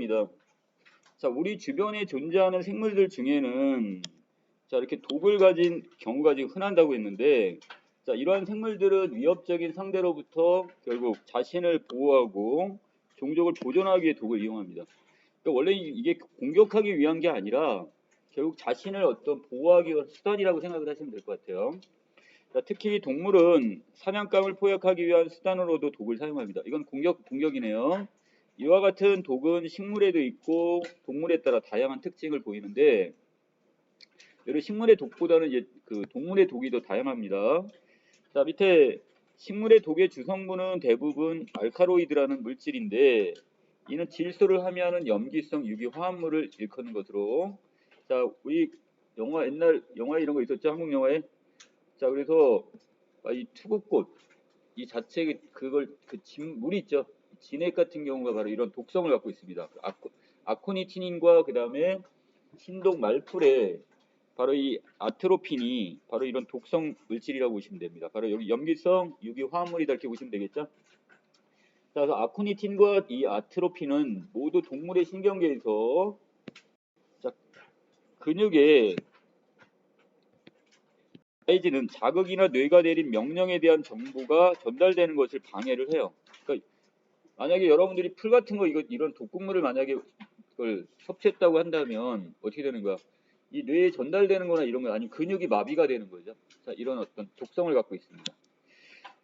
문제입니다. 자, 우리 주변에 존재하는 생물들 중에는 자, 이렇게 독을 가진 경우가 지금 흔한다고 했는데, 자, 이러한 생물들은 위협적인 상대로부터 결국 자신을 보호하고 종족을 보존하기 위해 독을 이용합니다. 그러니까 원래 이게 공격하기 위한 게 아니라 결국 자신을 어떤 보호하기 위한 수단이라고 생각을 하시면 될 것 같아요. 자, 특히 동물은 사냥감을 포획하기 위한 수단으로도 독을 사용합니다. 이건 공격이네요. 이와 같은 독은 식물에도 있고 동물에 따라 다양한 특징을 보이는데, 여러 식물의 독보다는 이제 그 동물의 독이 더 다양합니다. 자, 밑에 식물의 독의 주성분은 대부분 알카로이드라는 물질인데, 이는 질소를 함유하는 염기성 유기 화합물을 일컫는 것으로, 자, 우리 옛날 영화에 이런 거 있었죠? 한국 영화에. 자, 그래서 이 투구꽃 이 자체 그걸 물이 있죠. 진액 같은 경우가 바로 이런 독성을 갖고 있습니다. 아코니틴인과 그 다음에 신독 말풀에 바로 이 아트로핀이 바로 이런 독성 물질이라고 보시면 됩니다. 바로 여기 염기성 유기 화합물이다 이렇게 보시면 되겠죠. 자, 그래서 아코니틴과 이 아트로핀은 모두 동물의 신경계에서 자, 근육에 사이즈는 자극이나 뇌가 내린 명령에 대한 정보가 전달되는 것을 방해를 해요. 그러니까 만약에 여러분들이 풀 같은 거 이런 독극물을 만약에 그걸 섭취했다고 한다면 어떻게 되는 거야? 이 뇌에 전달되는 거나 이런 거 아니면 근육이 마비가 되는 거죠. 자, 이런 어떤 독성을 갖고 있습니다.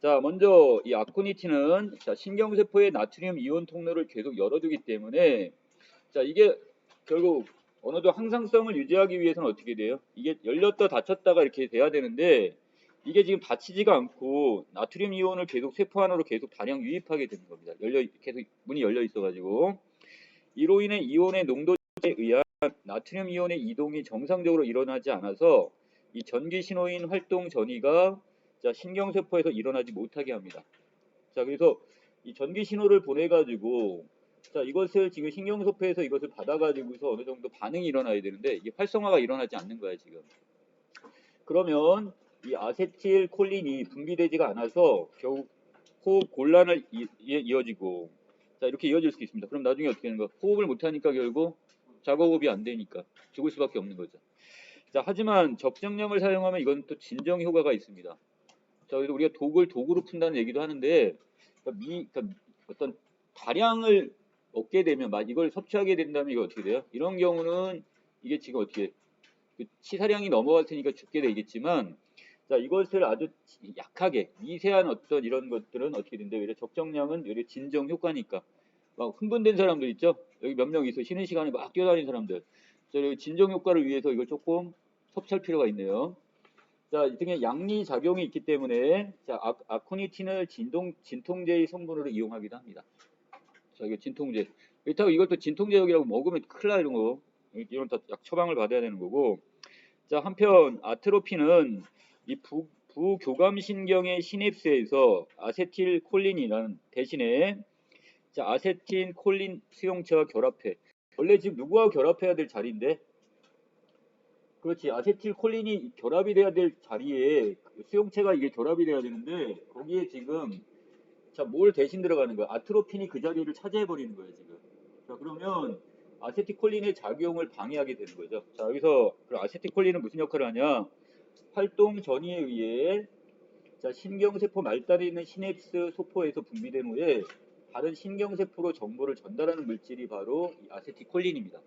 자, 먼저 이 아코니틴은 자, 신경세포의 나트륨 이온 통로를 계속 열어두기 때문에 자, 이게 결국 어느 정도 항상성을 유지하기 위해서는 어떻게 돼요? 이게 열렸다 닫혔다가 이렇게 돼야 되는데, 이게 지금 닫히지가 않고 나트륨 이온을 계속 세포 안으로 계속 다량 유입하게 되는 겁니다. 계속 문이 열려 있어가지고, 이로 인해 이온의 농도에 의한 나트륨 이온의 이동이 정상적으로 일어나지 않아서 이 전기 신호인 활동 전이가 자, 신경세포에서 일어나지 못하게 합니다. 자, 그래서 이 전기 신호를 보내가지고 자, 이것을 지금 신경세포에서 이것을 받아가지고서 어느 정도 반응이 일어나야 되는데 이게 활성화가 일어나지 않는 거야 지금. 그러면 이 아세틸콜린이 분비되지가 않아서 결국 호흡 곤란을 이어지고 자, 이렇게 이어질 수 있습니다. 그럼 나중에 어떻게 되는 거야? 호흡을 못하니까 결국 자가호흡이 안 되니까 죽을 수밖에 없는 거죠. 자, 하지만 적정량을 사용하면 이건 또 진정 효과가 있습니다. 자, 그래서 우리가 독을 독으로 푼다는 얘기도 하는데 그러니까 어떤 다량을 얻게 되면 이걸 섭취하게 된다면 이거 어떻게 돼요? 이런 경우는 이게 지금 어떻게 치사량이 넘어갈 테니까 죽게 되겠지만 자, 이것을 아주 약하게 미세한 어떤 이런 것들은 어떻게 된대요? 오히려 적정량은 오히려 진정 효과니까 막 흥분된 사람들 있죠? 여기 몇 명 있어. 쉬는 시간에 막 뛰어다니는 사람들. 자, 진정 효과를 위해서 이걸 조금 섭취할 필요가 있네요. 자, 이 등에 양리 작용이 있기 때문에 자, 아코니틴을 진통제의 성분으로 이용하기도 합니다. 자, 이거 진통제. 그렇다고 이것도 진통제약이라고 먹으면 큰일 나 이런 거. 이런 다 약 처방을 받아야 되는 거고. 자, 한편 아트로핀은 이 부교감신경의 시냅스에서 아세틸콜린이라는 대신에 자, 아세틸콜린 수용체와 결합해. 원래 지금 누구와 결합해야 될 자리인데? 그렇지. 아세틸콜린이 결합이 돼야 될 자리에 수용체가 이게 결합이 돼야 되는데 거기에 지금 자, 뭘 대신 들어가는 거야? 아트로핀이 그 자리를 차지해 버리는 거예요, 지금. 자, 그러면 아세틸콜린의 작용을 방해하게 되는 거죠. 자, 여기서 그럼 아세틸콜린은 무슨 역할을 하냐? 활동 전이에 의해 자, 신경세포 말단에 있는 시냅스 소포에서 분비된 후에 다른 신경세포로 정보를 전달하는 물질이 바로 이 아세틸콜린입니다.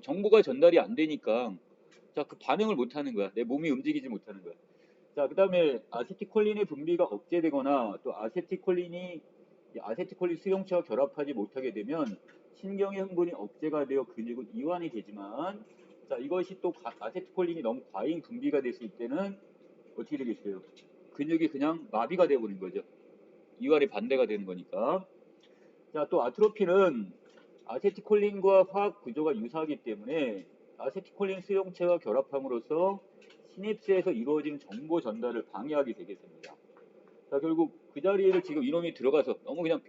정보가 전달이 안 되니까 자, 그 반응을 못 하는 거야. 내 몸이 움직이지 못하는 거야. 자, 그 다음에 아세틸콜린의 분비가 억제되거나 또 아세틸콜린 수용체와 결합하지 못하게 되면 신경의 흥분이 억제가 되어 근육은 이완이 되지만 자, 이것이 또 아세틸콜린이 너무 과잉 분비가 됐을 때는 어떻게 되겠어요? 근육이 그냥 마비가 되어버린 거죠. 이완이 반대가 되는 거니까. 자, 또 아트로핀은 아세틸콜린과 화학 구조가 유사하기 때문에 아세틸콜린 수용체와 결합함으로써 시냅스에서 이루어지는 정보 전달을 방해하게 되겠습니다. 자, 결국 그 자리에 지금 이놈이 들어가서 너무 그냥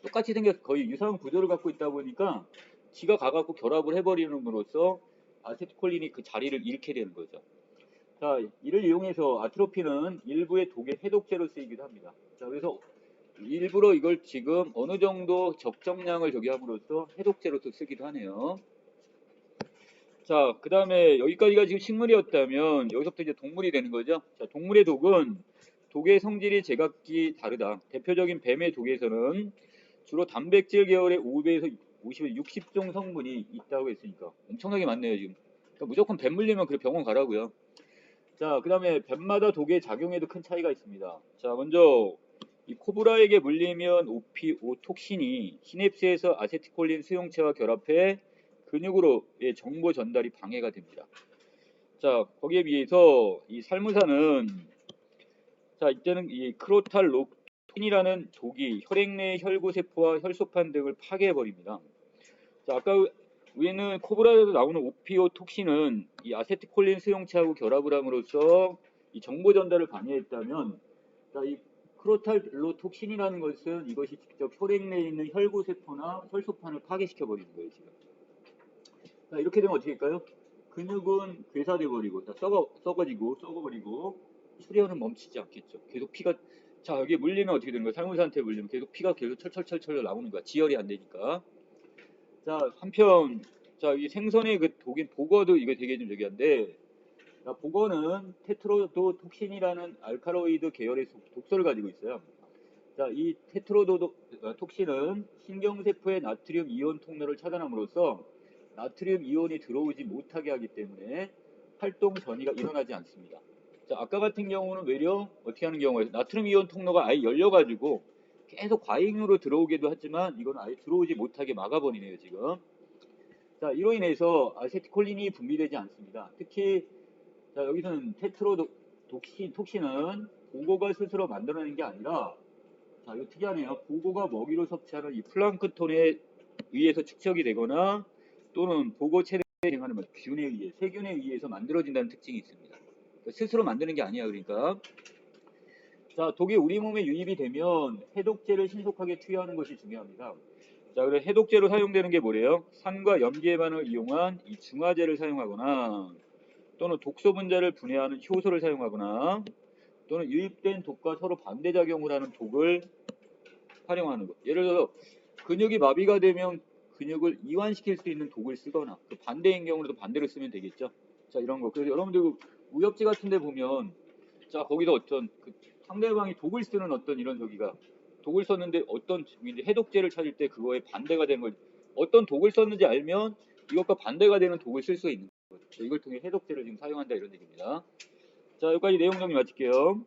똑같이 생겨서 거의 유사한 구조를 갖고 있다 보니까 지가 가갖고 결합을 해버림으로써 아세틸콜린이 그 자리를 잃게 되는 거죠. 자, 이를 이용해서 아트로핀은 일부의 독의 해독제로 쓰이기도 합니다. 자, 그래서 일부러 이걸 지금 어느 정도 적정량을 저기 함으로써 해독제로도 쓰기도 하네요. 자, 그 다음에 여기까지가 지금 식물이었다면 여기서부터 이제 동물이 되는 거죠. 자, 동물의 독은 독의 성질이 제각기 다르다. 대표적인 뱀의 독에서는 주로 단백질 계열의 5배에서 50에서 60종 성분이 있다고 했으니까 엄청나게 많네요 지금. 그러니까 무조건 뱀 물리면 그 병원 가라고요. 자, 그 다음에 뱀마다 독의 작용에도 큰 차이가 있습니다. 자, 먼저 이 코브라에게 물리면 오피오톡신이 시냅스에서 아세틸콜린 수용체와 결합해 근육으로의 정보 전달이 방해가 됩니다. 자, 거기에 비해서 이 살무사는 자, 이때는 이 크로탈록틴이라는 독이 혈액 내 혈구세포와 혈소판 등을 파괴해버립니다. 자, 아까 위에는 코브라에서 나오는 오피오톡신은 이 아세틸콜린 수용체하고 결합을 함으로써 이 정보 전달을 방해했다면, 자, 이 크로탈로톡신이라는 것은 이것이 직접 혈액 내에 있는 혈구세포나 혈소판을 파괴시켜 버리는 거예요 지금. 자, 이렇게 되면 어떻게 할까요? 근육은 괴사돼 버리고 썩어버리고 수련은 멈추지 않겠죠. 계속 피가 자 여기 물리면 어떻게 되는 거야? 살무사한테 물리면 계속 피가 계속 철철철철 나오는 거야. 지혈이 안 되니까. 자, 한편 자, 이 생선의 그 독인 보거도 이거 되게 좀 저기한데, 자, 보거는 테트로도톡신이라는 알칼로이드 계열의 독소를 가지고 있어요. 자, 이 테트로도톡신은 신경세포의 나트륨 이온 통로를 차단함으로써 나트륨 이온이 들어오지 못하게 하기 때문에 활동 전이가 일어나지 않습니다. 자, 아까 같은 경우는 외려 어떻게 하는 경우에 나트륨 이온 통로가 아예 열려가지고 계속 과잉으로 들어오기도 하지만 이건 아예 들어오지 못하게 막아버리네요 지금. 자, 이로 인해서 아세틸콜린이 분비되지 않습니다. 특히 자, 여기서는 톡신은 보고가 스스로 만들어낸 게 아니라, 자, 이거 특이하네요. 보고가 먹이로 섭취하는 이 플랑크톤에 의해서 축적이 되거나 또는 보고 체내에 행하는 균에 의해, 세균에 의해서 만들어진다는 특징이 있습니다. 그러니까 스스로 만드는 게 아니야, 그러니까. 자, 독이 우리 몸에 유입이 되면 해독제를 신속하게 투여하는 것이 중요합니다. 자, 그래서 해독제로 사용되는 게 뭐래요? 산과 염기해반을 이용한 이 중화제를 사용하거나 또는 독소 분자를 분해하는 효소를 사용하거나 또는 유입된 독과 서로 반대작용을 하는 독을 활용하는 것. 예를 들어 근육이 마비가 되면 근육을 이완시킬 수 있는 독을 쓰거나 그 반대인 경우도 반대로 쓰면 되겠죠. 자, 이런 거. 그래서 여러분들 우엽지 같은 데 보면 자, 거기서 어떤 그 상대방이 독을 쓰는 어떤 이런 저기가 독을 썼는데 어떤 이제 해독제를 찾을 때 그거에 반대가 되는 걸 어떤 독을 썼는지 알면 이것과 반대가 되는 독을 쓸 수 있는 거죠. 이걸 통해 해독제를 지금 사용한다 이런 얘기입니다. 자, 여기까지 내용 정리 마칠게요.